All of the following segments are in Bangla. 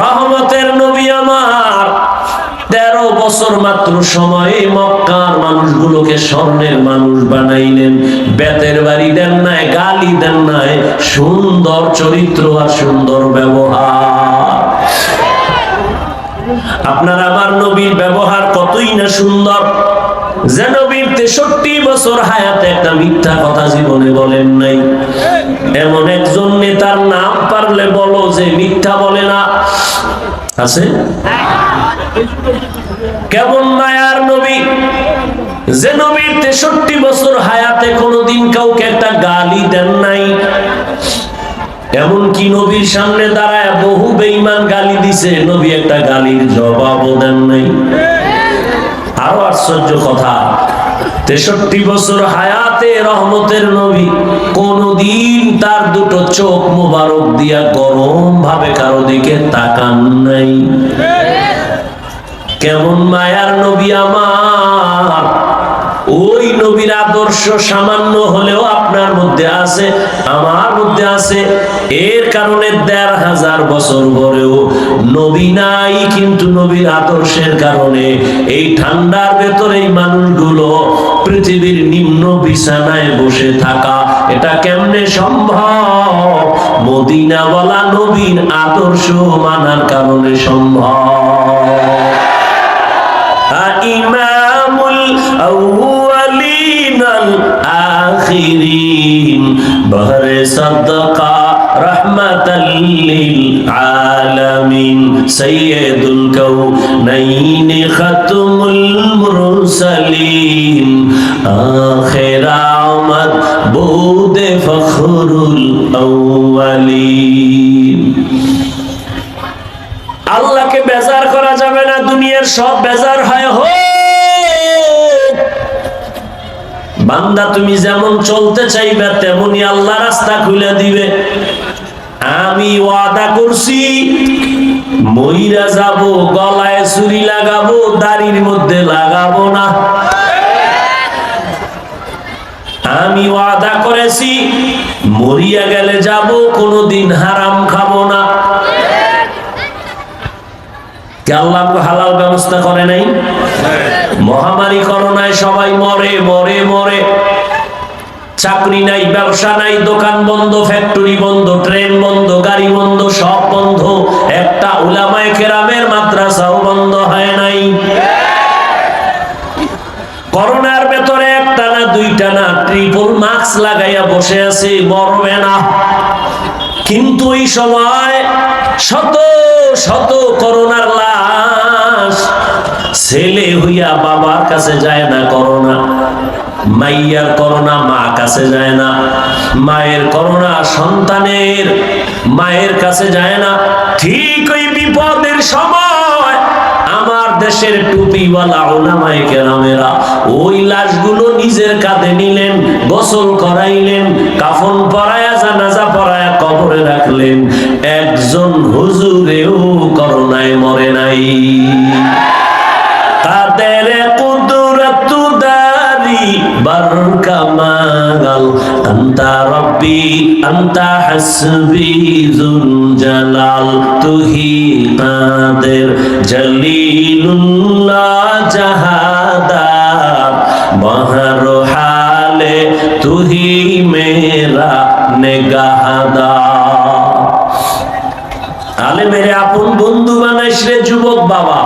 রহমতের নবী আমার 13 বছর মাত্র সময়ে মক্কার মানুষগুলোকে স্বর্ণের মানুষ বানাইলেন। বেতের বাড়ি দেন নাই, গালি দেন নাই, সুন্দর চরিত্র আর সুন্দর ব্যবহার। আপনার আমার নবীর ব্যবহার কতই না সুন্দর, যে নবীর 63 বছর হায়াতে একটা মিথ্যা কথা জীবনে বলেন নাই। এমন একজন নেতার নাম পারলে বলো যে মিথ্যা বলে না, আছে? কেমন মায়ার নবী, যে নবীর 63 বছর হায়াতে কোনোদিন কাউকে একটা গালি দেন নাই। এমনকি নবীর সামনে দাঁড়ায় বহু বেঈমান গালি দিছে, নবী একটা গালির জবাবও দেন নাই। আরো আশ্চর্য কথা, 63 বছর হায়াতে রহমতের নবী কোনদিন তার দুটো চোখ মোবারক দিয়া গরম ভাবে কারো দিকে তাকান নাই। কেমন মায়ার নবী আমার। ওই নবীর আদর্শ সামান্য হলেও আপনার মধ্যে আছে, আমার মধ্যে আছে। এর কারণে 1500 বছর পরেও নবী নাই, কিন্তু নবীর আদর্শের কারণে এই ঠান্ডার ভেতরে এই মানুষগুলো পৃথিবীর নিম্ন বিছানায় বসে থাকা, এটা কেমনে সম্ভব? মদিনাওয়ালা নবীর আদর্শ মানার কারণে সম্ভব। ইমামুল আউয়ালিনাল আখিরিন বহরে সাদকা রাহমাতাল লিল আলামিন সাইয়্যিদুল কাউনাইন খাতমুল মুরসালিন আখির আমদ বুদে ফখরুল আউয়ালিন। আল্লাহকে বেজার করা যাবে না, দুনিয়ার সব বেজার হয় হোক। বান্দা তুমি যেমন চলতে চাইবে তেমনি আল্লাহ রাস্তা খুলে দিবে। আমি ওয়াদা করছি মইরা যাব, গলায় ছুরি লাগাবো, দাড়ির মধ্যে লাগাবো না। আমি ওয়াদা করেছি মরিয়া গেলে যাব, কোনোদিন হারাম খাবো না। আল্লাহ হালাল ব্যবস্থা করে নাই? মহামারী করোনায় সবাই মরে মরে মরে, চাকরি নাই, ব্যবসা নাই, দোকান বন্ধ, ফ্যাক্টরি বন্ধ, ট্রেন বন্ধ, গাড়ি বন্ধ, সব বন্ধ। একটা উলামায়ে কেরামের মাদ্রাসাও বন্ধ হয় নাই। করোনার ভেতরে একটা না দুইটা না ট্রিপল মাস্ক লাগাইয়া বসে আছে, মরবে না। কিন্তু এই সময় শত শত করোনার লাশ, ছেলে হইয়া বাবার কাছে যায় না করোনা, মাইয়ার করোনা মা কাছে যায় না, মায়ের করোনা সন্তানের মায়ের কাছে যায় না। ঠিক ওই বিপদের সময় আমার দেশের টুপিওয়ালা উলামায়ে কেরামেরা ওই লাশগুলো নিজের কাঁধে নিলেন, গোসল করাইলেন, কাফন পরায়া জানাজা পরায়া কবরে রাখলেন। একজন হুজুরেও করোনায় মরে নাই। কাদের কুদরত দারি বারকামাল আনতা রব্বি আনতা হাসবি যুল জালাল তুহি কাদের জলিলুল্লাহ জাহাদার বহর হালে তুহি মেরা নেগাহদার। আলে মেরে আপন বন্ধু বানাইস রে যুবক বাবা।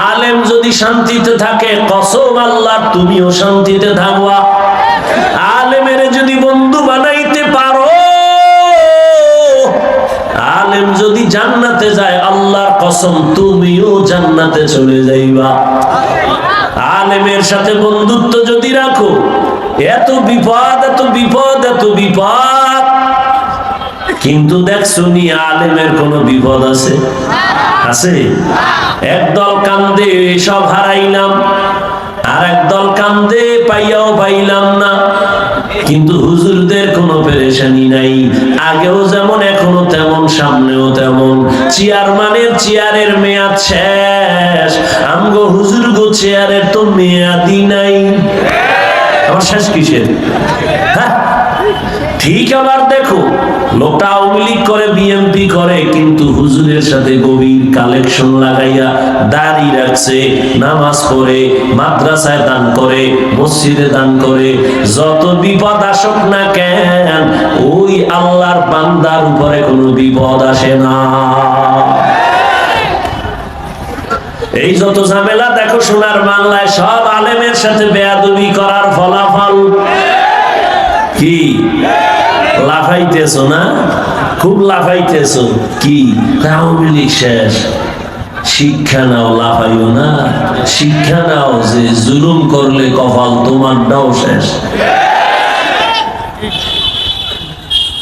আলেম যদি শান্তিতে থাকে, কসম আল্লাহ তুমিও শান্তিতে থাকবা। আলেমের যদি বন্ধু বানাইতে পারো, আলেম যদি জান্নাতে যায়, আল্লাহর কসম তুমিও জান্নাতে চলে যাইবা। আলেমের সাথে বন্ধুত্ব যদি রাখো, এত বিপদ এত বিপদ এত বিপদ। কিন্তু দেখছো নি আলেমের কোনো বিপদ আছে? আছে? একদল কান্দে সব হারাইলাম, আর একদল কান্দে পাইয়াও পাইলাম না। কিন্তু হুজুরদের কোনো পেরেশানি নাই, আগেও যেমন এখনো তেমন, সামনেও তেমন। চেয়ারম্যানের চেয়ারের মেয়াদ শেষ, আমগো হুজুর গো চেয়ারের তো মেয়াদই নাই। আমার শেষ কিসের? হ্যাঁ ঠিক আবার দেখো, লোকটা আওয়ামী লীগ করে, বিএনপি করে, কিন্তু হুজুরের সাথে গভীর কালেকশন লাগাইয়া দাড়ি রাখছে, নামাজ পড়ে, মাদ্রাসায় দান করে, মসজিদে দান করে। যত বিপদ আসুক না কেন, ওই আল্লাহর বান্দার উপরে কোনো বিপদ আসে না। এই যত ঝামেলা দেখো সোনার বাংলায়, সব আলেমের সাথে বেয়াদবি করার ফলাফল। কি লাফাইতেছো না? খুব লাফাইতেছো। কি আওয়ামী লীগ শেষ? শিক্ষা নাও, লাফাইও না। শিক্ষা নাও যে জুলুম করলে কপাল তোমারটাও শেষ।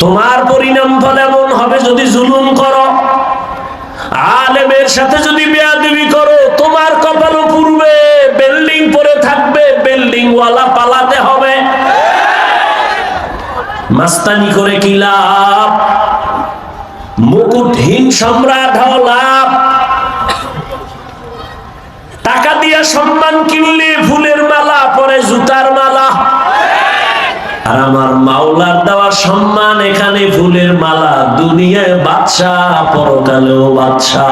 তোমার পরিণাম ফল এমন হবে যদি জুলুম করো, আলেমের সাথে যদি বেয়াদবি করো, তোমার কপালও পুড়বে, বিল্ডিং পরে থাকবে, বিল্ডিং ওয়ালা পালাতে হবে। মাস্তানি করে কি লাভ? মুকুটহীন সম্রাট হওয়া লাভ। টাকা দিয়া সম্মান কিনলে ফুলের মালা, পরে জুতার মালা। আর আমার মাওলার দেওয়া সম্মান এখানে ফুলের মালা, দুনিয়ায় বাদশাহ, পরকালেও বাদশাহ।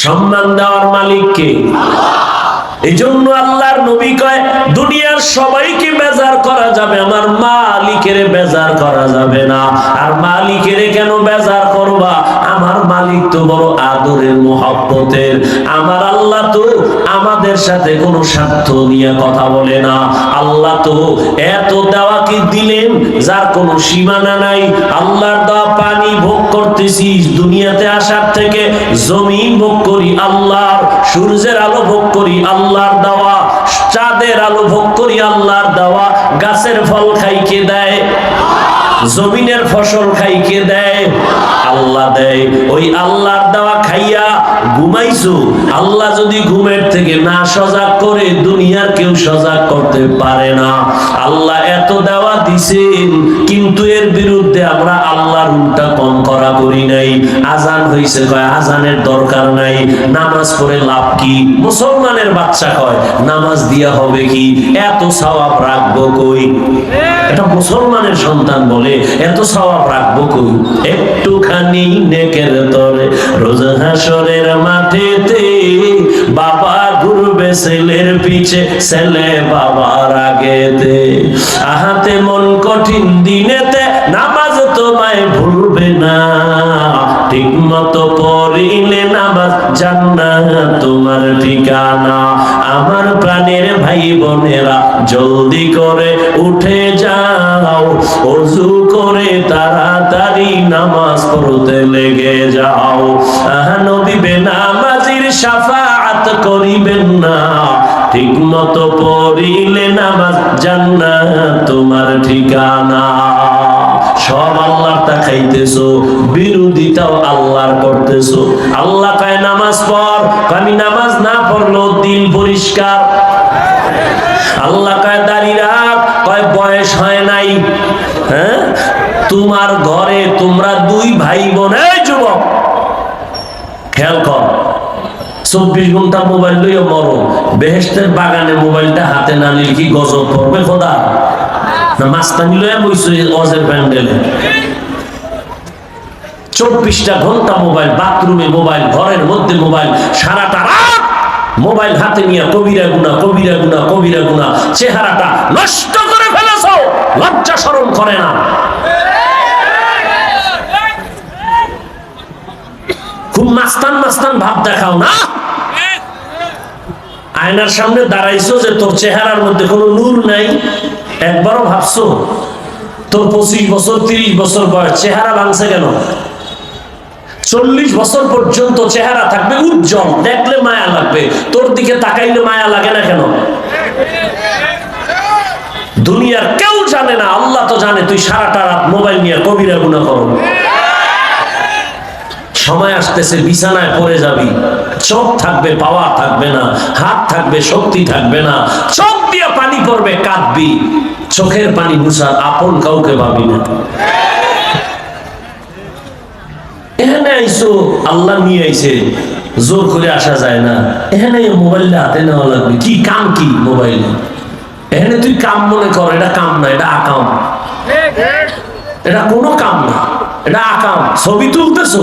সম্মান দেওয়ার মালিক কে? এই জন্য আল্লাহর নবী কয়, দুনিয়ার সবাইকে বেজার করা যাবে, আমার মালিকের বেজার করা যাবে না। আর মালিকের কেন বেজার করবা? আমার মালিক তো বড় আদরের, মহব্বতের। আমার আল্লাহ তো আমাদের সাথে কোনো স্বার্থ নিয়ে কথা বলে না। আল্লাহ তো এত দেওয়া কি দিলেন যার কোনো সীমানা নাই। আল্লাহর দেওয়া পানি ভোগ করতেছি দুনিয়াতে আসার থেকে, জমিন ভোগ করি আল্লাহর, সূর্যের আলো ভোগ করি আল্লাহর দেওয়া, চাঁদের আলো ভোগ করি আল্লাহর দেওয়া, গাছের ফল খাই কে দেয়? জমিনের ফসল খাই কে দেয়? আল্লাহ দেয়। ওই আল্লাহর দেওয়া খাইয়া ঘুমাইছো, আল্লাহ যদি ঘুমের থেকে না সজাগ করে, দুনিয়ার কেউ সজাগ করতে পারে না। আল্লাহ এত দেওয়া দিছেন, কিন্তু এর বিরুদ্ধে আমরা আল্লাহর উল্টা কম করা করি নাই। আজান হইছে কয় আজানের দরকার নাই, নামাজ পড়ে লাভ কি? মুসলমানের বাচ্চা কয় নামাজ দিয়া হবে কি, এত সওয়াব রাখবো কই? এটা মুসলমানের সন্তান বলে এত সওয়াব রাখবো কই? একটুখানি নেকের তরে রোজ হাসরের মাঠেতে, বাবা ঘুরবে ছেলের পিছে, ছেলে বাবার আগেতে। আহাতে মন কঠিন দিনেতে, নামাজ তোমায় ভুলবে না, ঠিক মতো পড়িলে নামাজ জান্নাত তোমার ঠিকানা। আমার প্রাণের ভাই বোনেরা জলদি করে উঠে যাও, ওযু করে তাড়াতাড়ি নামাজ পড়তে লেগে যাও। নবী বেনামাজির শাফাআত করিবেন না, ঠিক মতো পড়িলে নামাজ জান্নাত তোমার ঠিকানা। সব আল্লাহর তা খাইতেছো, বিরোধিতাও আল্লাহর করতেছো। আল্লাহ কয় নামাজ পড়, আমি নামাজ না পড়লেও দিল পরিষ্কার। আল্লাহ কয় দাড়ি রাখ, কয় বয়স হয় নাই। হ্যাঁ, তোমার ঘরে তোমরা দুই ভাই বোন, এই যুবক খেয়াল কর, 24 ঘন্টা মোবাইল লইয়া মরো, বেহেশতের বাগানে মোবাইলটা হাতে না নিলে কি গজব পড়বে খোদা? না মাস্তানি লইয়া বইছো অজের প্যান্ডেলে? 24টা ঘন্টা মোবাইল, বাথরুমে মোবাইল, ঘরের মধ্যে মোবাইল, সারাটা রাত মোবাইল হাতে নিয়ে কবিরা গুনাহ, কবিরা গুনাহ, কবিরা গুনাহ। চেহারাটা নষ্ট করে ফেলেছো, লজ্জা শরম করে না? খুব মাস্তান মাস্তান ভাব দেখাও না? আয়নার সামনে দাঁড়াইছো যে তোর চেহারার মধ্যে কোনো নূর নাই, একবারও ভাবছো? তোর 25 বছর 30 বছর বয়স, চেহারা ভাঙছে কেন? 40 বছর পর্যন্ত চেহারা থাকবে উজ্জ্বল, দেখলে মায়া লাগবে, তোর দিকে তাকাইলে মায়া লাগে না কেন? দুনিয়ার কেউ জানে না, আল্লাহ তো জানে তুই সারাটা রাত মোবাইল নিয়ে কবিরা গুনাহ করো। সময় আসতেছে বিছানায় পড়ে যাবি, চোখ থাকবে পাওয়া থাকবে না, হাত থাকবে শক্তি থাকবে না, চোখ দিয়ে পানি পড়বে, কাঁদবি, চোখের পানি মুছার আপন কাউকে ভাবি না। এখানে আইসো, আল্লাহ নিয়ে আইছে, জোর করে আসা যায় না। এখানে মোবাইলটা হাতে নেওয়া লাগবে, কি কাম কি মোবাইলে? এখানে তুই কাম মনে কর, এটা কাম না, এটা আকাম। এটা কোনো কাম না, এটা আকাম। ছবি তুলতেছো,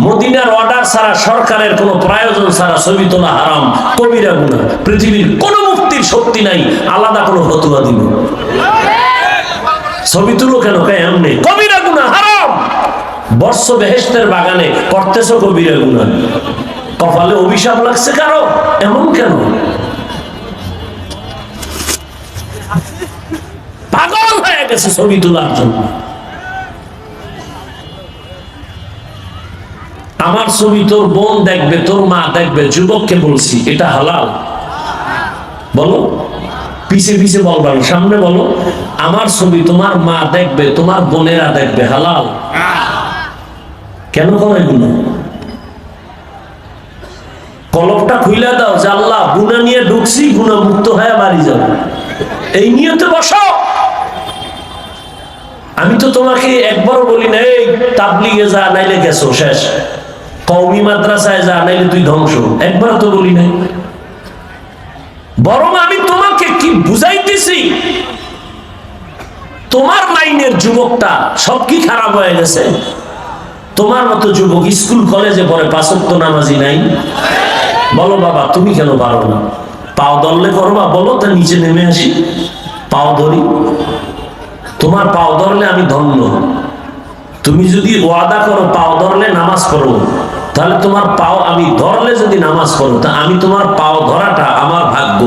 মদিনার অর্ডার ছাড়া, সরকারের কোনো প্রয়োজন ছাড়া ছবি তোলা হারাম, কবিরা গুনাহ। পৃথিবীর কোনো মুক্তির শক্তি নাই আলাদা কোনো ফতোয়া দিব। ছবি তুলো কেন? এমনি কবিরা গুনাহ, হারাম। বর্ষ বেহেশতের বাগানে করতেছো কবিরা গুনাহ, কপালে অভিশাপ লাগছে কারো? এমন কেন? পাগল হয়ে গেছে ছবি তোলার জন্য। আমার ছবি তোর বোন দেখবে, তোর মা দেখবে, যুবককে বলছি, এটা হালাল? বলো, পিছে পিছে বলবা, সামনে বলো। আমার ছবি তোমার মা দেখবে, তোমার বোনেরা দেখবে, হালাল? কেন করে এগুলো? কলপটা খুইলা দাও যে আল্লাহ গুনাহ নিয়ে ঢুকছি, গুনাহ মুক্ত হয়ে বাড়ি যাব, এই নিয়তে বসো। আমি তো তোমাকে একবারও বলি না এই তাবলিগে যা, নাইলে গেছো শেষ, কওমি মাদ্রাসায় যা, নাইলে তুই ধ্বংস, একবার তো বলি নাই। বরং আমি তোমাকে কি বুঝাইতেছি, তোমার লাইনের যুবকটা সব কি খারাপ হয়ে গেছে? তোমার মতো যুবক স্কুল কলেজে পড়ে, পাঁচ ওয়াক্ত নামাজি নাই। বলো বাবা তুমি কেন পারো না? পাও ধরলে করবা, বলো, তা নিচে নেমে আসি, পাও ধরি। তোমার পাও ধরলে আমি ধন্য। তুমি যদি ওয়াদা করো পাও ধরলে নামাজ পড়ো, তাহলে তোমার পাও আমি ধরলে যদি নামাজ পড়ো, তা আমি তোমার পাও ধরাটা আমার ভাগ্য,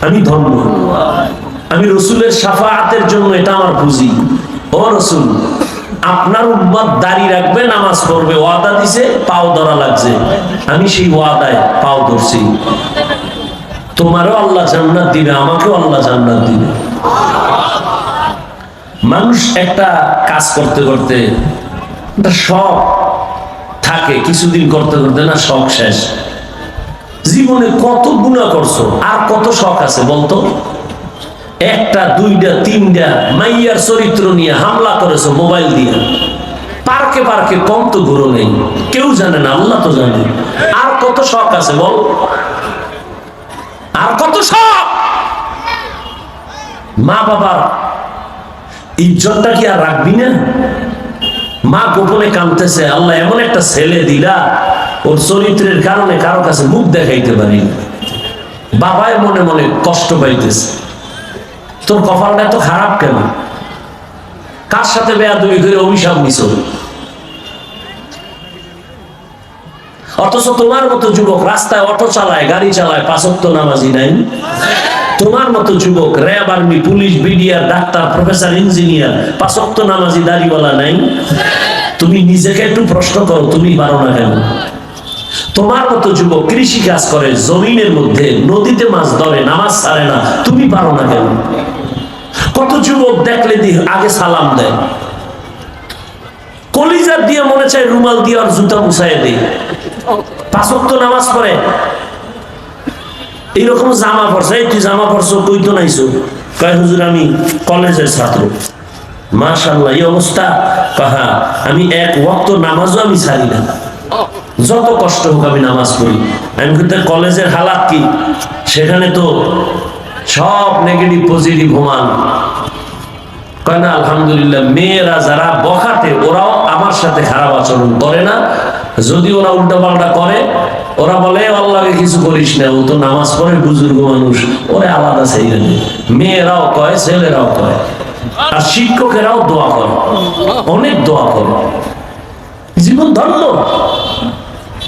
আমি ধন্য। আমি রসুলের শাফাআতের জন্য এটা আমার পুঁজি। ও রসুল, আপনার উম্মত দাড়ি রাখবে, নামাজ পড়বে, ওয়াদা দিছে, পাও ধরা লাগছে, আমি সেই ওয়াদায় পাও ধরছি। তোমারও আল্লাহ জান্নাত দিবে, আমাকেও আল্লাহ জান্নাত দিবে। মানুষ একটা কাজ করতে করতে শখ থাকে, কিছুদিন করতে করতে না শখ শেষ। জীবনে কত গুনাহ করছো, আর কত শখ আছে বলতো? একটা, দুইটা, তিনটা মাইয়ার চরিত্র নিয়ে হামলা করেছো মোবাইল দিয়ে, পার্কে পার্কে, কম তো ঘুরো নেই, কেউ জানে না, আল্লাহ তো জানে। আর কত শখ আছে বল? আর কত শখ? মা বাবার ইজ্জতটা কি আর রাখবি না? মা গোপনে কাঁদতেছে, আল্লাহ এমন একটা ছেলে দিলা, ওর চরিত্রের কারণে কারো কাছে মুখ দেখাইতে পারি। বাবায় মনে মনে কষ্ট পাইতেছে, তোর কপালটা এত খারাপ কেন? কার সাথে বেয়াদবি করে অভিশাপ নিছো? অথচ তোমার মতো যুবক রাস্তায় অটো চালায়, গাড়ি চালায়, পাঁচ ওয়াক্ত নামাজি নাই। তোমার মতো যুবক RAB, army, police, BDR, doctor, professor, engineer, পাঁচ ওয়াক্ত নামাজি দাড়িওয়ালা নাই। তুমি নিজেকে একটু প্রশ্ন করো, তুমি পারো না কেন? তোমার মতো যুবক কৃষি কাজ করে, জমিনের মধ্যে, নদীতে মাছ ধরে, নামাজ ছাড়ে না, তুমি পারো না কেন? কত যুবক দেখলে আগে সালাম দেয়, কলিজার দিয়ে মনে চায় রুমাল দিয়ে আর জুতা মুছাই দেয়, পাঁচ ওয়াক্ত নামাজ পড়ে, এইরকম জামা পড়ছে। তুই জামা পড়ছো, কই তো নাইছো? কয় হুজুর আমি কলেজের ছাত্র। মাশাআল্লাহ, এই অবস্থা? কাহা আমি এক ওয়াক্ত নামাজও আমি ছাড়ি না, যত কষ্ট হোক আমি নামাজ পড়ি। আমি কিন্তু কলেজের হালাত কি? সেখানে তো সব নেগেটিভ পজিটিভ সমান। কয় না আলহামদুলিল্লাহ, মেয়েরা যারা বখাটে ওরাও আমার সাথে খারাপ আচরণ করে না। যদি ওরা উল্টা পাল্টা করে, ওরা বলে আল্লাহকে কিছু করিস না, ও তো নামাজ পড়ে, বুজুর্গ মানুষ, ওরে আলাদা সেই। মেয়েরাও কয়, ছেলেরাও কয়, আর শিক্ষকেরাও দোয়া করে, অনেক দোয়া করে। জীবন ধন্য।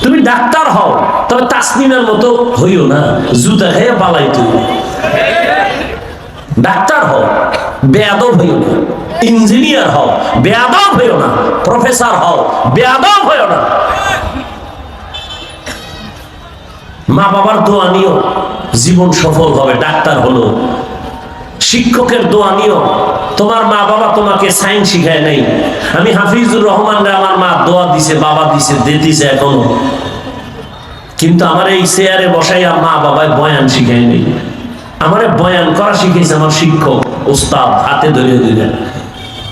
তুমি ডাক্তার হও, তবে তাসনিমের মতো হইও না, জুতা খেয়ে পালাই। তুমি ডাক্তার হও, বেয়াদব হইও না। ইঞ্জিনিয়ার হও, বেয়াদব হইও না। প্রফেসর হও, বেয়াদব হইও না। মা বাবার দোয়া নিও, জীবন সফল হবে। ডাক্তার হলো, শিক্ষকের দোয়া নিও। তোমার মা বাবা তোমাকে সায়েন্স শিখায় নাই। আমি হাফিজুর রহমান রে আমার মা দোয়া দিছে, বাবা দিছে, দিতেছে এখনো, কিন্তু আমার এই চেয়ারে বসাইয়া মা বাবায় বয়ান শিখায় নেই। আমারে বয়ান করা শিখেছে আমার শিক্ষক, ওস্তাদ, হাতে ধরে দিলেন।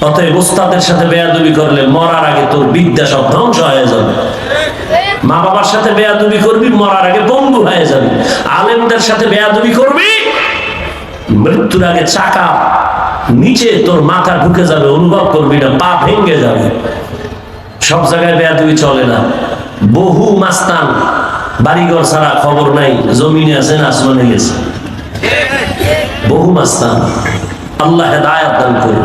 অতএব ওস্তাদের সাথে বেয়াদবি করলে মরার আগে তোর বিদ্যা সব ধ্বংস হয়ে যাবে। মা বাবার সাথে বেয়াদবি করবি, মরার আগে পঙ্গু হয়ে যাবে। আলেমদের সাথে বেয়াদবি করবি, মৃত্যুর আগে চাকা নিচে তোর মাথা ঢুকে যাবে, অনুভব করবি না, পা ভেঙে যাবে। সব জায়গায় বেয়াদবি চলে না। বহু মাস্তান বাড়িঘর ছাড়া খবর নাই, জমিনে আছেন আসমানে গেছে। বহু মাস্তান, আল্লাহ হেদায়েত দান করুন।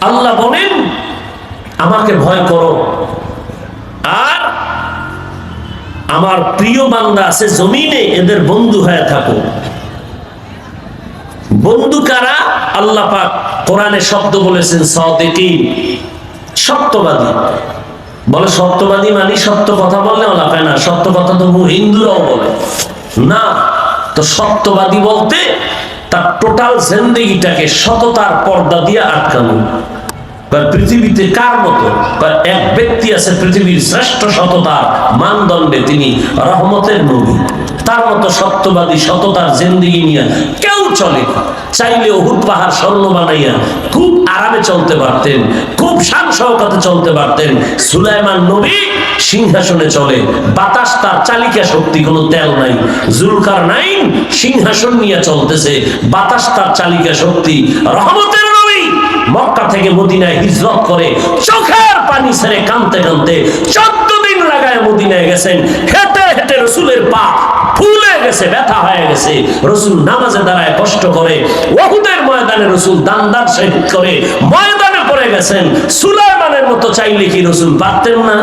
আল্লাহ বলেন আমাকে ভয় করো, আর আমার প্রিয় বান্দা আছে জমিনে, এদের বন্ধু হয়ে থাকো। বন্ধু কারা? আল্লাহ পাক কোরআনে শব্দ বলেছেন সাদিকিন, সত্যবাদী। বলে সত্যবাদী মানে সত্য কথা বললে ওলা পায় না, সত্য কথা তো হিন্দুরাও বলে না। তো সত্যবাদী বলতে তার টোটাল জিন্দেগিটাকে সততার পর্দা দিয়ে আটকানো। পৃথিবীতে কার মতো? এক ব্যক্তি আছে পৃথিবীর শ্রেষ্ঠ সততার মানদণ্ডে, তিনি রহমতের নবী। তার মতো সত্যবাদী সততার জিন্দেগি নিয়ে কেউ চলে। চাইলে উহুদ পাহাড় স্বর্ণ বানাইয়া খুব আরামে চলতে পারতেন, খুব শান শওকতে চলতে পারতেন। সুলাইমান নবী সিংহাসনে চলে, বাতাস তার চালিকা শক্তি, কোনো তেল নাই। জুলকারনাইন সিংহাসন নিয়ে চলতেছে, বাতাস তার চালিকা শক্তি। রহমতের নবী মক্কা থেকে মদিনায় হিজরত করে চোখের পানি ছেড়ে কাঁদতে কাঁদতে 14 দিন লাগায় মদিনায় গেছেন। হেঁটে হেঁটে রসুলের পা ফুলে গেছে, ব্যথা হয়ে গেছে। রসুল নামাজে দাঁড়ায় কষ্ট করে। উহুদের ময়দানে রসুল দান্দার শহীদ করে ময়দানে পড়ে গেছেন। সুলাইমানের মতো চাইলে কি রসুল পারতেন না?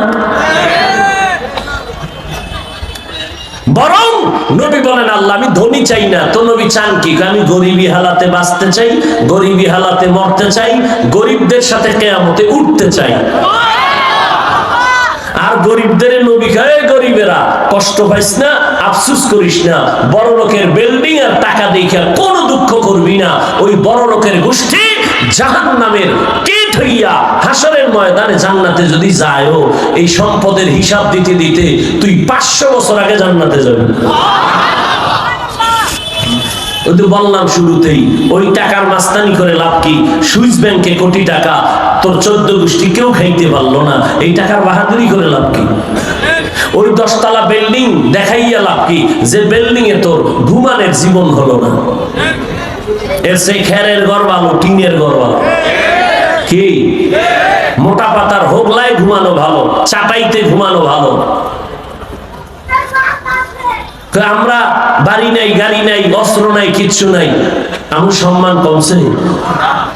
বরং নবী বলেন আল্লাহ আমি ধনী চাই না। তো নবী চান কি? আমি গরিবী হালাতে বাঁচতে চাই, গরিবী হালাতে মরতে চাই, গরিবদের সাথে কিয়ামতে উঠতে চাই। আর গরিবদের নবী কয় গরিবেরা কষ্ট পাইস না, আফসোস করিস না, বড় লোকের বিল্ডিং আর টাকা দেখে কোনো দুঃখ করবি না। ওই বড় লোকের গোষ্ঠী জাহান্নামের কীট হইয়া হাসরের ময়দানে জান্নাতে যদি যায়ও, এই সম্পদের হিসাব দিতে দিতে তুই 500 বছর আগে জান্নাতে যাবি। ওই তো বললাম শুরুতেই, ওই টাকার মাস্তানি করে লাভ কি? সুইস ব্যাংকে কোটি টাকা তোর 14 গোষ্ঠী কেউ খাইতে পারলো না, এই টাকার বাহাদুরি করে লাভ কি? ওই 10 তলা বিল্ডিং দেখাইয়া লাভ কি, যে বিল্ডিং এ তোর ঘুমানের জীবন হলো না? এর সেই খেরের ঘর ভালো, টিনের ঘর ভালো। কি মোটা পাতার হোগলায় ঘুমানো ভালো, চাটাইতে ঘুমানো ভালো। আমরা বাড়ি নাই, গাড়ি নাই, অস্ত্র নাই, কিচ্ছু নাই, আমার সম্মান কমছে?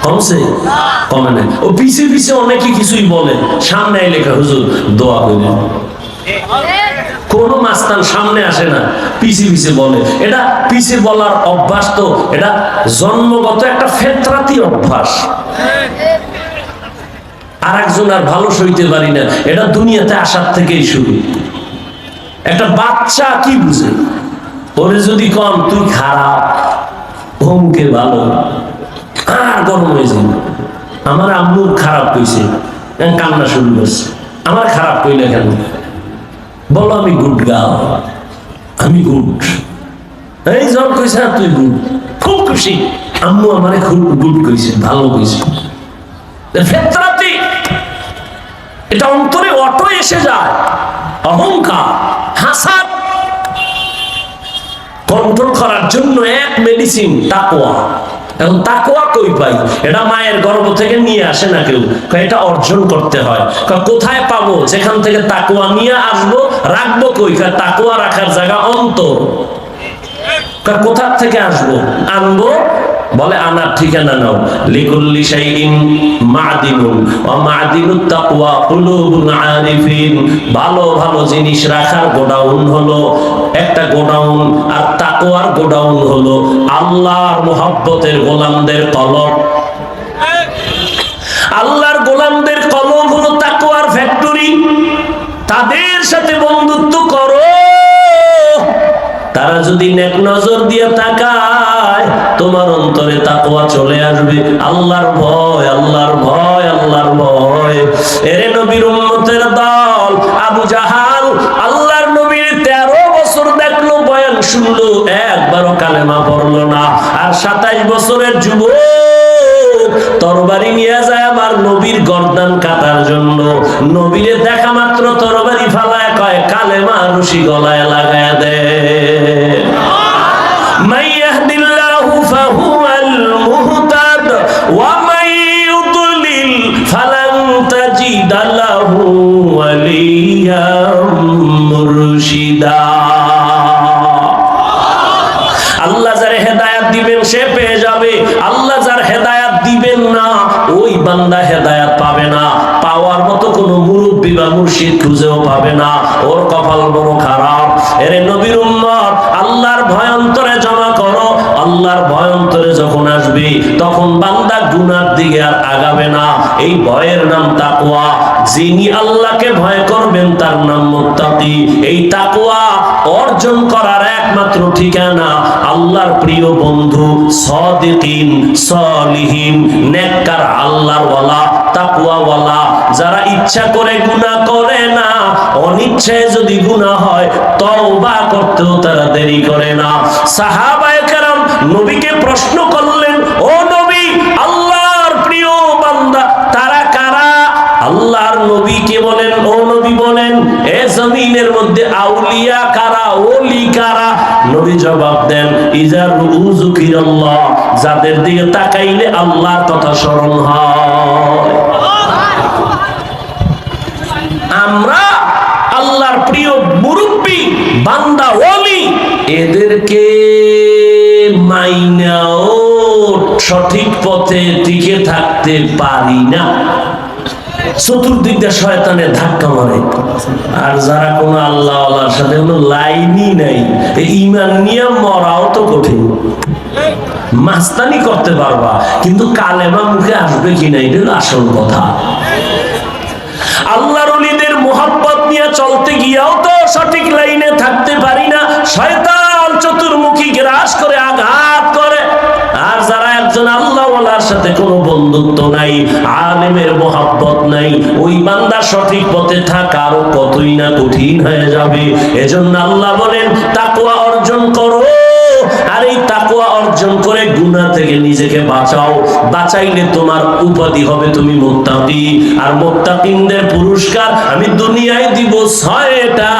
কমছে? কমে নাই। ও পিছে পিছে অনেকে কিছুই বলে, সামনে লেখা হুজুর দোয়া করে। কোন মাস্তান সামনে আসে না, পিছে পিছে বলে। এটা পিছে বলার অভ্যাস তো এটা জন্মগত একটা ফেতরাতি অভ্যাস। আর একজন আর ভালো সইতে পারি না, এটা দুনিয়াতে আসার থেকেই শুরু। একটা বাচ্চা কি বুঝে? ওরে যদি কম তুই খারাপ, হোমকে ভালো, আর গরম হয়ে যাবে। আমার আম্মু খারাপ কইছে, কান্না শুরু করছে। আমার খারাপ কইলে কেন? বলো আমি গুড গাও, আমি গুড। এই জন কইছে তুই গুড, খুব খুশি। আম্মু আমারে খুব গুড কইছে, ভালো কইছে। ফেতরাতি, এটা অন্তরে অটো এসে যায়। অহংকার, হাসাদ কন্ট্রোল করার জন্য এক মেডিসিন তাকওয়া। এখন তাকওয়া কই পাই? এটা মায়ের গর্ভ থেকে নিয়ে আসে না কেউ, এটা অর্জন করতে হয়। কোথায় পাবো? যেখান থেকে তাকওয়া নিয়ে আসবো, রাখবো কই? তাকওয়া রাখার জায়গা অন্তর। কোথা থেকে আসবো? আনবো, বলে আনার ঠিকানা নাও। লিকুল্লি শাইইন মাদিনুন ওয়া মাদিনুত তাকওয়া কুলুবুল আরিফিন। ভালো ভালো জিনিস রাখার গোডাউন হলো একটা গোডাউন, আর তাকওয়ার গোডাউন হলো আল্লাহর মুহাব্বতের গোলামদের কলব। আল্লাহর গোলামদের কলব হলো তাকওয়ার ফ্যাক্টরি। তাদের সাথে বন্ধুত্ব করো, তারা যদি নেক নজর দিয়ে তাকায়, তোমার অন্তরে তাকওয়া চলে আসবে। আল্লাহর ভয়, আল্লাহর ভয়, আল্লাহর ভয়। এরে নবীর উম্মতের দল আবু জাহাল আল্লাহর নবীর 13 বছর দেখলো, বয়ান শুনলো, একবারও কালেমা পড়লো না। আর 27 বছরের যুবক তরবারি নিয়ে যায় আমার নবীর গর্দান কাটার জন্য। নবীরে দেখা মাত্র তরবারি ফালায় কয় কালেমা রশি গলায় লাগায় দে। মান ইয়াহদিল্লাহু ফাহুয়াল মুহতাদ ওয়া মান ইউদ্লিল ফালান তাজিদা লাহু ওয়ালিয়াম মুরশিদা। আল্লাহ যারে হেদায়েত দিবেন সে পেয়ে যাবে, আল্লাহ যার হেদায়েত দিবেন না ওই বান্দা হেদায়েত পাবে না। পাওয়ার মতো কোনো মুরব্বি বা মুর্শিদ খুঁজেও পাবে না, ওর কপাল বড় খারাপ। এরে নবীর উম্মত, আল্লাহর ভয় অন্তরে জমা করো। আল্লাহর ভয় অন্তরে যখন আসবে তখন বান্দা গুনার দিকে আর আগাবে না। এই ভয়ের নাম তাকওয়া। যিনি আল্লাহকে ভয় করবেন তার নাম মুত্তাকি। এই তাকওয়া অর্জন করার একমাত্র ঠিকানা আল্লাহর প্রিয় বন্ধু সাদিকিন, সলিহিন, নেককার, আল্লাহর ওয়ালা, তাকওয়া ওয়ালা, যারা ইচ্ছা করে গুনাহ করে না, অনিচ্ছায় যদি গুনাহ হয় তওবা করতেও তারা দেরি করে না। সাহাবায়ে কেরাম নবীকে প্রশ্ন করলেন, ও নবী, আল্লাহর প্রিয় বান্দা তারা কারা? আল্লাহর নবীকে বলেন, ও নবী বলেন, এ জমিনের মধ্যে আউলিয়া কারা, ওলি কারা? নবী জবাব দেন, ইজা রুযুকিরাল্লাহ, যাদের দিকে তাকাইলে আল্লাহর কথা স্মরণ হয়। আমরা আল্লাহর প্রিয় মুরব্বি বান্দা ওলি এদেরকে মাইনাও সঠিক পথে টিকে থাকতে পারি না। চতুর্দিক দিয়ে শয়তানের ধাক্কা মারে। আর যারা কোনো আল্লাহ আল্লাহর সাথে কোনো লাইনই নাই, ঈমান নিয়ে মরাও তো কঠিন। মাস্তানি করতে পারবা কিন্তু কালেমা মুখে আসবে কিনা এটা আসল কথা। আল্লাহর ওলিদের মুহাব্বত নিয়ে চলতে গিয়েও তো সঠিক লাইনে থাকতে পারি না। শয়তান চতুর্মুখী গ্রাস করে আঘাত করে। আর যারা একজন আল্লাহ ওয়ালার সাথে কোনো বন্ধুত্ব নাই, আলেমের মুহাব্বত নাই, ওই বান্দা সঠিক পথে থাকা আরো কতই না কঠিন হয়ে যাবে। এজন্য আল্লাহ বলেন তাকওয়া অর্জন করো। আর এই তাকওয়া অর্জন করে গুনাহ থেকে নিজেকে বাঁচাও। বাঁচাইলে তোমার উপাধি হবে তুমি মুত্তাকি। আর মুত্তাকিনদের পুরস্কার আমি দুনিয়ায় দিব 6টা,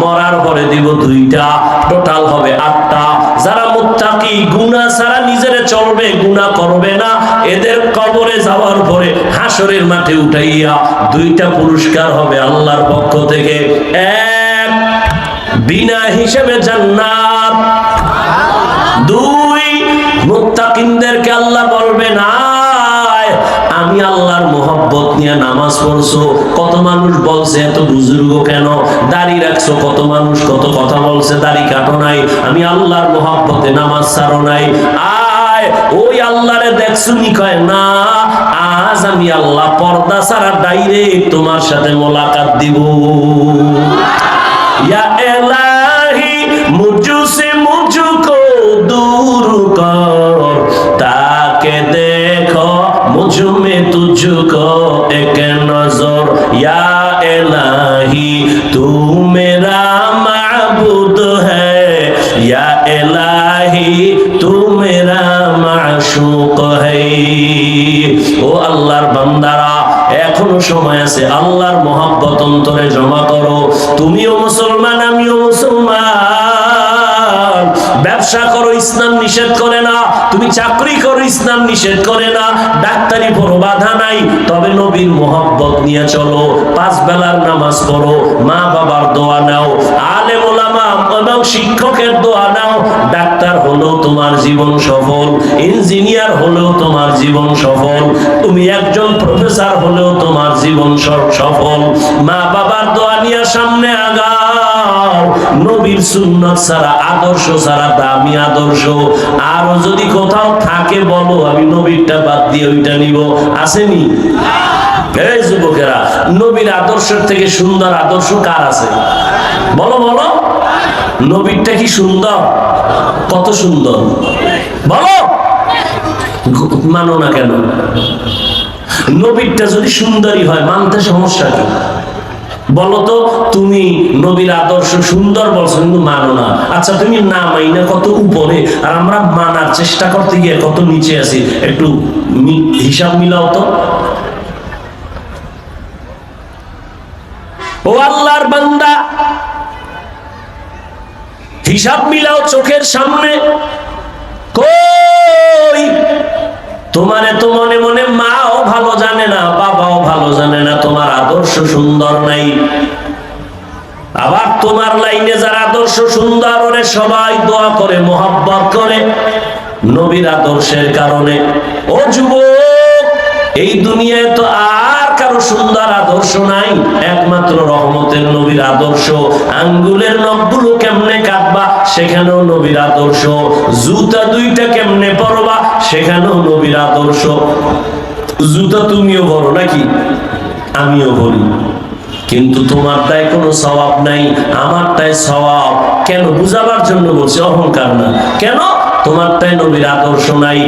মরার পরে দিব 2টা, টোটাল হবে 8টা। যারা মুত্তাকি, গুনাহ ছাড়া নিজেরে চলবে, গুনাহ করবে না, এদের কবরে যাওয়ার পরে হাসরের মাঠে উঠাইয়া 2টা পুরস্কার হবে আল্লাহর পক্ষ থেকে। এক, বিনা হিসেবে জান্নাত। 2, মুত্তাকিনদেরকে আল্লাহ বলবে না আমি আল্লাহর মোহব্বত নিয়ে নামাজ পড়ছো। কত মানুষ বলছে এত বুজুর্গ কেন, দাড়ি রাখছো, কত মানুষ কত কথা বলছে, দাড়ি কাটো নাই, আমি আল্লাহর মোহব্বতে নামাজ ছাড়ো নাই। আয় ওই আল্লাহরে দেখছো নি? কয় না, আজ আমি আল্লাহ পর্দা ছাড়া ডাইরেক্ট তোমার সাথে মোলাকাত দিব। ইয়া ইলাহি মুঝসে মুঝকো दूर कर, ताके देखो मुझ में तुझको एक नजर। या इलाही तू मेरा माबूद है, या इलाही तू मेरा माशूक है। ও আল্লাহর বান্দারা, এখনো সময় আছে, আল্লাহর মোহাব্বত অন্তরে জমা করো। তুমিও মুসলমান, আমিও মুসলমান। ব্যবসা করো, ইসলাম নিষেধ করে না। তুমি চাকরি করো, ইসলাম নিষেধ করে না। ডাক্তারি পড়ো, বাধা নাই। তবে নবীর মোহাব্বত নিয়ে চলো। 5 বেলার নামাজ পড়ো, মা বাবার দোয়া নাও, আলেম ওলামা এবং শিক্ষকের দোয়া নাও। ডাক্তার হলেও তোমার জীবন সফল, ইঞ্জিনিয়ার হলেও তোমার জীবন সফল, তুমি একজন প্রফেসর হলেও তোমার জীবন সফল। মা বাবার দোয়া নিয়ে সামনে আগাও। নবীর সুন্নাত ছাড়া, আদর্শ ছাড়া দামি আদর্শ আরো যদি কোথাও থাকে বলো, আমি নবীরটা বাদ দিয়ে ওইটা নিব। আসেনি? এই যুবকেরা, নবীর আদর্শের থেকে সুন্দর আদর্শ কার আছে? বলো বলো। নবীরটা কি সুন্দর? কত সুন্দর বলো। মানো না কেন? নবীরটা যদি সুন্দরই হয় মানতে সমস্যা কি? বলো তো, তুমি নবীর আদর্শ সুন্দর বলছো কিন্তু মানো না। আচ্ছা তুমি না মাইনা কত উপরে, আর আমরা মানার চেষ্টা করতে গিয়ে কত নিচে আছি, একটু হিসাব মিলাও তো। ও আল্লাহর বান্দা, হিসাব মিলাও চোখের সামনে। কই তোমারে তো মনে মনে মাও ভালো জানে না, বাবাও ভালো জানে না, তোমার আদর্শ সুন্দর নাই। আবার তোমার লাইনে যার আদর্শ সুন্দর, ওরে সবাই দোয়া করে, মোহাব্বত করে নবীর আদর্শের কারণে। ও যুবক, এই দুনিয়ায় তো আর কারো সুন্দর আদর্শ নাই, একমাত্র রহমতের নবীর আদর্শ। আঙ্গুলের নখগুলো কেমনে কাটবা, সেখানেও নবীর আদর্শ। জুতা দুইটা কেমনে পরবা, সেখানেও নবীর আদর্শ। জুতা তুমিও পরো নাকি, আমিও পরি, কিন্তু তোমারটায় কোনো সওয়াব নাই, আমারটায় সওয়াব। কেন? বুঝাবার জন্য বলছি, অহংকার না। কেন? তোমারটাই নবীর আদর্শ নাই।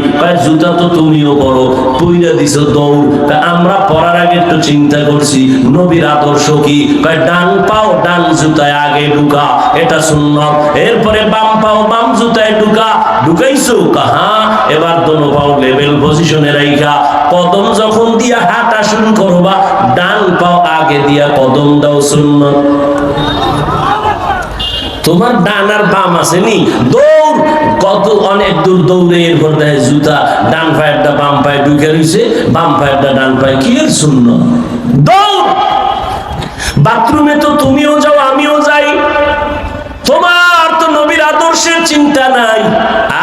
জুতা তো তুমিও পরো, পইরা দিছো দৌড়। আমরা পরার আগে একটু চিন্তা করছি নবীর আদর্শ কি। ডান পাও ডান জুতায় আগে ঢুকা, এটা সুন্নাত। এরপরে বাম পাও বাম জুতায় ঢুকা, ঢুকাইছো? হ্যাঁ। এবার দোনো পাও লেভেল পজিশনে রাইখা কদম যখন দিয়া হাঁটা শুরু করবা, ডান পাও আগে দিয়া কদম দাও, সুন্নাত। তোমার ডান আর বাম আসেনি, দৌড় কত অনেক দূর দৌড়ে, এরপর দেয় জুতা ডান পায়েরটা বাম পায়ে ঢুকে রয়েছে, বাম পায়েরটা ডান পায়ে। কি এর সুন্নাত? দৌড়। বাথরুমে তো তুমিও যাও, আমিও যাই, তোমার তো নবীর আদর্শের চিন্তা নাই।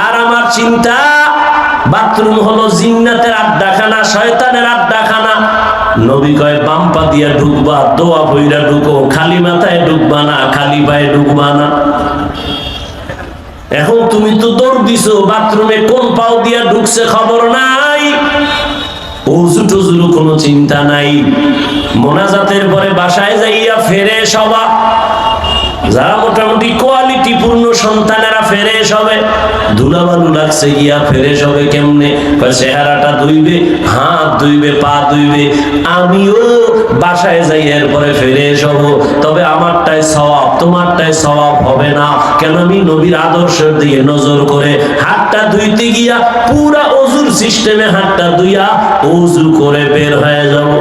আর আমার চিন্তা, বাথরুম হলো জিন্নাতের আড্ডাখানা, শয়তানের আড্ডাখানা। নবী কয় বাম পা দিয়া ঢুকবা, দোয়া বইরা ঢুকো, খালি মাথায় ঢুকবা না, খালি পায়ে ঢুকবা না। এখন তুমি তো দৌড় দিছো, বাথরুমে কোন পাও দিয়া ঢুকছে খবর নাই, ওযু টুজুর কোনো চিন্তা নাই। মোনাজাতের পরে বাসায় যাইয়া ফেরে সবা, যারা মোটামুটি কোয়ালিটি পূর্ণ সন্তানেরা ফেরেশ হবে। ধুলাবালু লাগছে গিয়া ফেরেশ হবে কেমনে? চেহারাটা ধুইবে, হাত ধুইবে, পা ধুইবে। আমিও বাসায় যাই এরপরে ফেরেশ হব, তবে আমারটাই সওয়াব, তোমারটাই সওয়াব হবে না। কেন? আমি নবীর আদর্শের দিকে নজর করে হাতটা ধুইতে গিয়া পুরা ওযুর সিস্টেমে হাতটা ধুইয়া ওযু করে বের হয়ে যাব।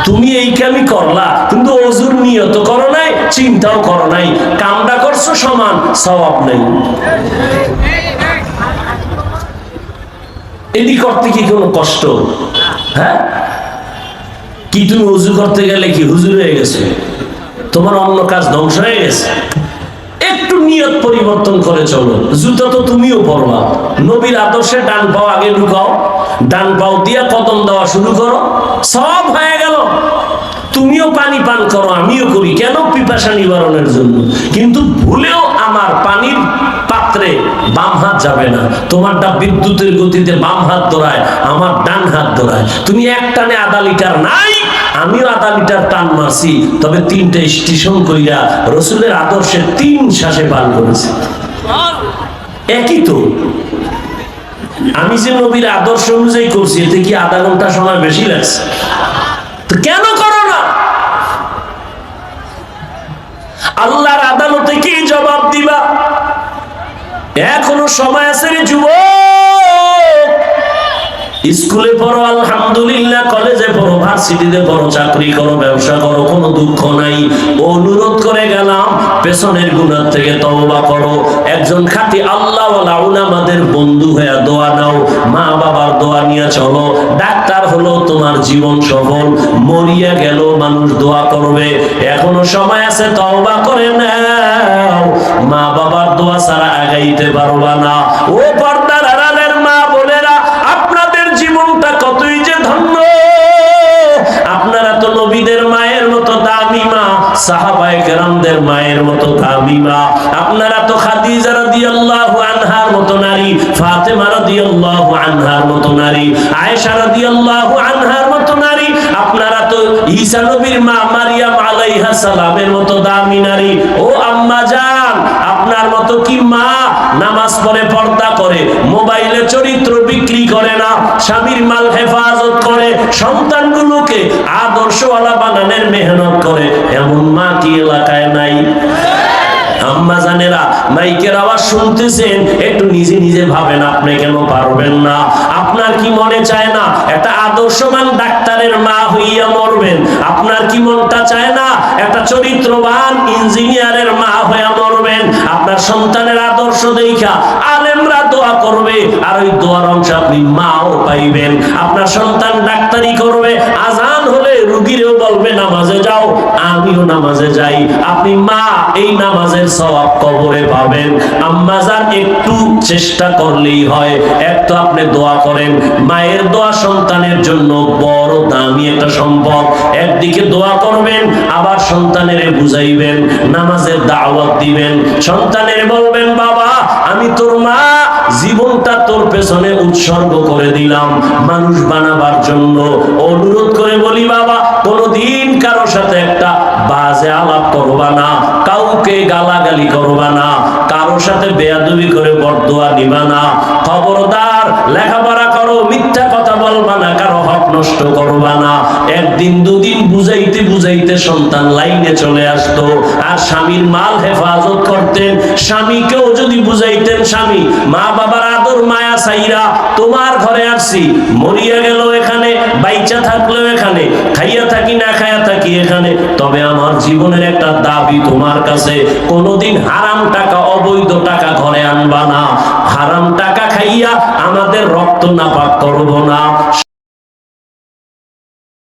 তুমি এই কামই করলা, কিন্তু ওযুর নিয়ত করো নাই, চিন্তাও করো নাই, কামটা করছো সমান, সওয়াব নেই। এটি করতে কি কোনো কষ্ট? হ্যাঁ, কি তুমি ওযু করতে গেলে কি হুজুর হয়ে গেছে? তোমার অন্য কাজ ধ্বংস হয়ে গেছে? একটু নিয়ত পরিবর্তন করে চলো। জুতা তো তুমিও পরবা, নবীর আদর্শে ডান পাও আগে ঢুকাও, ডান পাও দিয়া কদম দেওয়া শুরু করো, সব হয়ে গেল। তুমিও পানি পান করো, আমিও করি, কেন? পিপাসা নিবারণের জন্য। কিন্তু ভুলেও আমার পানির পাত্রে বাম হাত যাবে না। তোমারটা বিদ্যুতের গতিতে বাম হাত ধরায়, আমার ডান হাত ধরায়। তুমি এক টানে আধা লিটার নাই, আমিও আধা লিটার টান মারছি, তবে 3টে স্টেশন কইরা রসুলের আদর্শে 3 শ্বাসে পান করেছি। একই তো। আমি যে নবীর আদর্শ অনুযায়ী করছি, এতে কি আধা ঘন্টা সময় বেশি লাগছে? তো কেন করো না? আল্লাহর আদালতে কি জবাব দিবা? এখনো সময় আছে রে যুবক। স্কুলে পড়ো আলহামদুলিল্লাহ, কলেজে পড়ো, ভার্সিটিতে পড়ো, চাকরি করো, ব্যবসা করো, কোনো দুঃখ নাই। অনুরোধ করে গেলাম, পেছনের গুনাহ থেকে তওবা করো। একজন খাঁটি আল্লাহওয়ালা উলামাদের বন্ধু হয়ে দোয়া নাও, মা বাবার দোয়া নিয়ে চলো। ডাক্তার হলো তোমার জীবন সফল, মরিয়া গেল মানুষ দোয়া করবে। এখনো সময় আছে, তওবা করে নাও। মা বাবার দোয়া ছাড়া আগাইতে পারবা না। ও পর্দার আড়ালের মা বোনেরা, আপনাদের জীবনটা কতই যে ধন্য। আপনারা তো নবীদের মায়ের মতো দামি মা, সাহাবায়ে কেরামদের মায়ের মতো দামি মা। আপনারা তো খাদিজা রাদিয়াল্লাহু আনহার মতো নারী, ফাতেমা রাদিয়াল্লাহু আনহার মতো নারী, আয়েশা রাদিয়াল্লাহু আনহার মতো নারী। আপনারা তো ঈসা নবীর মা মারিয়াম আলাইহা সালামের মতো দামি নারী। ও আম্মা জান, আপনার মতো কি মা নামাজ পড়ে, পর্দা করে, মোবাইলে চরিত্র বিক্রি করে না, স্বামীর মাল হেফাজত করে, সন্তানগুলোকে আদর্শওয়ালা বানানোর মেহনত করে, এমন মা কি এলাকায় নাই? আম্মা জানেরা, মাইকের আওয়াজ শুনতেছেন, একটু নিজে নিজে ভাবেন আপনি কেন পারবেন না? আপনার কি মনে চায় না একটা আদর্শবান ডাক্তারের মা হইয়া মরবেন? আপনার কি মনটা চায় না একটা চরিত্রবান ইঞ্জিনিয়ারের মা হইয়া মরবেন? আপনার সন্তানের আদর্শ দেখা আলেমরা দোয়া করবে, আর ওই দোয়ার অংশ আপনি মাও পাইবেন। আপনার সন্তান ডাক্তারি করবে, আজান হলে রুগীরেও বলবে নামাজে যাও, আমিও নামাজে যাই। আপনি মা, এই নামাজের সওয়াব কবরে পাবেন। আম্মা জান একটু চেষ্টা করলেই হয়, একটু আপনি দোয়া করেন। মায়ের দোয়া সন্তানের জন্য বড় দামি একটা সম্পদ। একদিকে দোয়া করবেন, আবার সন্তানের বুঝাইবেন, নামাজের দাওয়াত দিবেন। সন্তানের বলবেন, বাবা আমি তোর মা, জীবনটা তোর পেছনে উৎসর্গ করে দিলাম মানুষ বানাবার জন্য। অনুরোধ করে বলি বাবা, কোনদিন কারো সাথে একটা বাজে আলাপ করবা না, কাউকে গালাগালি করবা না, কারো সাথে বেয়াদবি করে বরদোয়া নিবা না। খবরদার, লেখাপড়া করো, মিথ্যা কথা বলবা না, কারো হক নষ্ট করবা না। একদিন দুদিন বুঝাইতে বুঝাইতে সন্তান লাইনে চলে আসতো, আর স্বামীর মাল হেফাজত করতেন। স্বামীকেও যদি বুঝাইতেন, স্বামী মা বাবার আদর মায়া চাইরা তোমার ঘরে আসছি, মরিয়া গেল এখানে, বাইচা থাকলেও এখানে, খাইয়া থাকি না খাইয়া থাকি এখানে, তবে আমার জীবনের একটা দাবি তোমার কাছে, কোনোদিন হারাম টাকা অবৈধ টাকা ঘরে আনবা না, হারাম টাকা খাইয়া আমাদের রক্ত নাপাক করবো না।